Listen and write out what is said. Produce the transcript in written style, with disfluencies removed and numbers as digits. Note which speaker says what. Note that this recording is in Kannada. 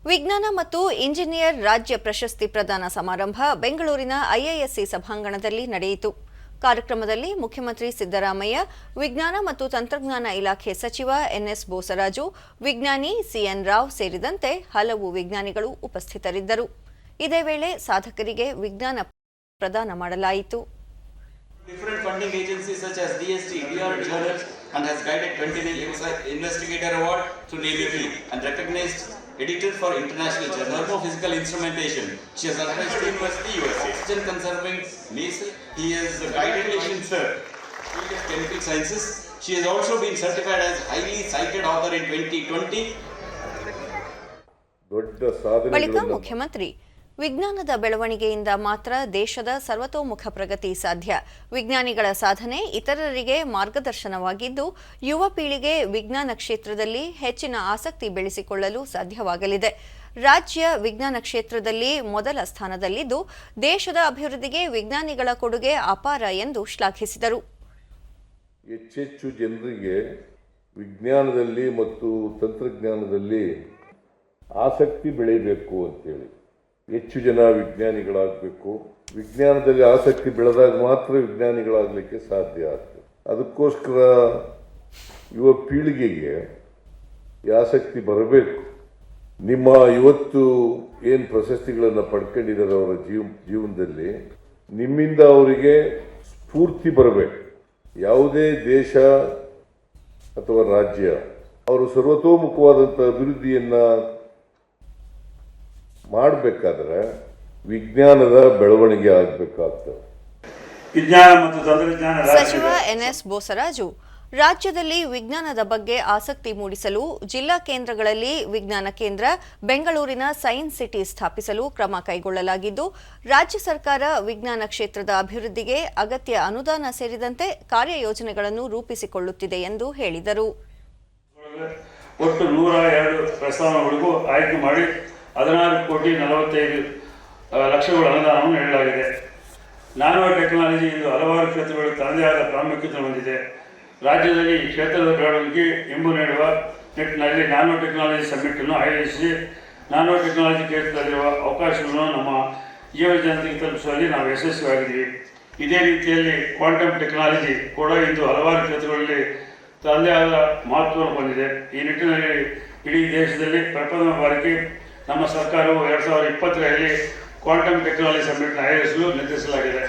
Speaker 1: ವಿಜ್ಞಾನ ಮತ್ತು ಇಂಜಿನಿಯರ್ ರಾಜ್ಯ ಪ್ರಶಸ್ತಿ ಪ್ರದಾನ ಸಮಾರಂಭ ಬೆಂಗಳೂರಿನ ಐಐಎಸ್ಸಿ ಸಭಾಂಗಣದಲ್ಲಿ ನಡೆಯಿತು. ಕಾರ್ಯಕ್ರಮದಲ್ಲಿ ಮುಖ್ಯಮಂತ್ರಿ ಸಿದ್ದರಾಮಯ್ಯ, ವಿಜ್ಞಾನ ಮತ್ತು ತಂತ್ರಜ್ಞಾನ ಇಲಾಖೆ ಸಚಿವ ಎನ್ಎಸ್ ಬೋಸರಾಜು, ವಿಜ್ಞಾನಿ ಸಿಎನ್ ರಾವ್ ಸೇರಿದಂತೆ ಹಲವು ವಿಜ್ಞಾನಿಗಳು ಉಪಸ್ಥಿತರಿದ್ದರು. ಇದೇ ವೇಳೆ ಸಾಧಕರಿಗೆ ವಿಜ್ಞಾನ ಪ್ರದಾನ ಮಾಡಲಾಯಿತು.
Speaker 2: Different funding agencies such as DST, DRDO, and has guided 20 Investigator Award to Navy and recognized editor for International Journal of Physical Instrumentation. She has advised the University USA. Oxygen conserving nasal. He is a guided mission sir. Field of Chemical Sciences. She has also been certified as highly cited author in 2020.
Speaker 1: ಬಳಿಕ ಮುಖ್ಯಮಂತ್ರಿ ವಿಜ್ಞಾನದ ಬೆಳವಣಿಗೆಯಿಂದ ಮಾತ್ರ ದೇಶದ ಸರ್ವತೋಮುಖ ಪ್ರಗತಿ ಸಾಧ್ಯ. ವಿಜ್ಞಾನಿಗಳ ಸಾಧನೆ ಇತರರಿಗೆ ಮಾರ್ಗದರ್ಶನವಾಗಿದ್ದು, ಯುವ ಪೀಳಿಗೆ ವಿಜ್ಞಾನ ಕ್ಷೇತ್ರದಲ್ಲಿ ಹೆಚ್ಚಿನ ಆಸಕ್ತಿ ಬೆಳೆಸಿಕೊಳ್ಳಲು ಸಾಧ್ಯವಾಗಲಿದೆ. ರಾಜ್ಯ ವಿಜ್ಞಾನ ಕ್ಷೇತ್ರದಲ್ಲಿ ಮೊದಲ ಸ್ಥಾನದಲ್ಲಿದ್ದು, ದೇಶದ ಅಭಿವೃದ್ಧಿಗೆ ವಿಜ್ಞಾನಿಗಳ ಕೊಡುಗೆ ಅಪಾರ ಎಂದು ಶ್ಲಾಘಿಸಿದರು.
Speaker 3: ಹೆಚ್ಚೆಚ್ಚು ಜನರಿಗೆ ವಿಜ್ಞಾನದಲ್ಲಿ ಮತ್ತು ತಂತ್ರಜ್ಞಾನದಲ್ಲಿ ಆಸಕ್ತಿ ಬೆಳೆಯಬೇಕು ಅಂತೇಳಿ ಹೆಚ್ಚು ಜನ ವಿಜ್ಞಾನಿಗಳಾಗಬೇಕು. ವಿಜ್ಞಾನದಲ್ಲಿ ಆಸಕ್ತಿ ಬೆಳೆದಾಗ ಮಾತ್ರ ವಿಜ್ಞಾನಿಗಳಾಗಲಿಕ್ಕೆ ಸಾಧ್ಯ ಆಗ್ತದೆ. ಅದಕ್ಕೋಸ್ಕರ ಯುವ ಪೀಳಿಗೆಗೆ ಈ ಆಸಕ್ತಿ ಬರಬೇಕು. ನಿಮ್ಮ ಇವತ್ತು ಏನು ಪ್ರಶಸ್ತಿಗಳನ್ನು ಪಡ್ಕೊಂಡಿದ್ದಾರೆ ಅವರ ಜೀವನದಲ್ಲಿ ನಿಮ್ಮಿಂದ ಅವರಿಗೆ ಸ್ಫೂರ್ತಿ ಬರಬೇಕು. ಯಾವುದೇ ದೇಶ ಅಥವಾ ರಾಜ್ಯ ಅವರು ಸರ್ವತೋಮುಖವಾದಂಥ ಅಭಿವೃದ್ಧಿಯನ್ನು ಮಾಡಬೇಕಾದ್ರೆ ವಿಜ್ಞಾನದ ಬೆಳವಣಿಗೆ ಆಗಬೇಕಾಗ್ತದೆ.
Speaker 1: ಸಚಿವ ಎನ್ಎಸ್ ಬೋಸರಾಜು, ರಾಜ್ಯದಲ್ಲಿ ವಿಜ್ಞಾನದ ಬಗ್ಗೆ ಆಸಕ್ತಿ ಮೂಡಿಸಲು ಜಿಲ್ಲಾ ಕೇಂದ್ರಗಳಲ್ಲಿ ವಿಜ್ಞಾನ ಕೇಂದ್ರ, ಬೆಂಗಳೂರಿನ ಸೈನ್ಸ್ ಸಿಟಿ ಸ್ಥಾಪಿಸಲು ಕ್ರಮ ಕೈಗೊಳ್ಳಲಾಗಿದ್ದು, ರಾಜ್ಯ ಸರ್ಕಾರ ವಿಜ್ಞಾನ ಕ್ಷೇತ್ರದ ಅಭಿವೃದ್ಧಿಗೆ ಅಗತ್ಯ ಅನುದಾನ ಸೇರಿದಂತೆ ಕಾರ್ಯಯೋಜನೆಗಳನ್ನು ರೂಪಿಸಿಕೊಳ್ಳುತ್ತಿದೆ ಎಂದು ಹೇಳಿದರು.
Speaker 4: ಒಟ್ಟು 102 ಪ್ರಸ್ತಾವನೆಗಳಿಗೂ ಆಯ್ಕೆ ಮಾಡಿ 16,45,00,000 ಅನುದಾನವನ್ನು ನೀಡಲಾಗಿದೆ. ನ್ಯಾನೋ ಟೆಕ್ನಾಲಜಿ ಇಂದು ಹಲವಾರು ಕ್ಷೇತ್ರಗಳು ತನ್ನದೇ ಆದ ಪ್ರಾಮುಖ್ಯತೆ ಹೊಂದಿದೆ. ರಾಜ್ಯದಲ್ಲಿ ಈ ಕ್ಷೇತ್ರದ ಬೆಳವಣಿಗೆ ಇಂಬು ನೀಡುವ ನಿಟ್ಟಿನಲ್ಲಿ ನ್ಯಾನೋ ಟೆಕ್ನಾಲಜಿ ಸಮ್ಮಿಟ್ ಅನ್ನು ಆಯೋಜಿಸಿ ನ್ಯಾನೋ ಟೆಕ್ನಾಲಜಿ ಕ್ಷೇತ್ರದಲ್ಲಿರುವ ಅವಕಾಶಗಳನ್ನು ನಮ್ಮ ಯುವ ಜನತೆಗೆ ತಲುಪಿಸುವಲ್ಲಿ ನಾವು ಯಶಸ್ವಿಯಾಗಿದ್ದೀವಿ. ಇದೇ ರೀತಿಯಲ್ಲಿ ಕ್ವಾಂಟಮ್ ಟೆಕ್ನಾಲಜಿ ಕೂಡ ಇಂದು ಹಲವಾರು ಕ್ಷೇತ್ರಗಳಲ್ಲಿ ತನ್ನದೇ ಆದ ಮಹತ್ವವನ್ನು ಹೊಂದಿದೆ. ಈ ನಿಟ್ಟಿನಲ್ಲಿ ಇಡೀ ದೇಶದಲ್ಲಿ ಪ್ರಥಮ ಬಾರಿಗೆ ನಮ್ಮ ಸರ್ಕಾರವು 2020ರಲ್ಲಿ ಕ್ವಾಂಟಮ್ ಟೆಕ್ನಾಲಜಿ ಸಮ್ಮಿಟ್ ಆಯೋಜಿಸಲು ನಿರ್ಧರಿಸಲಾಗಿದೆ.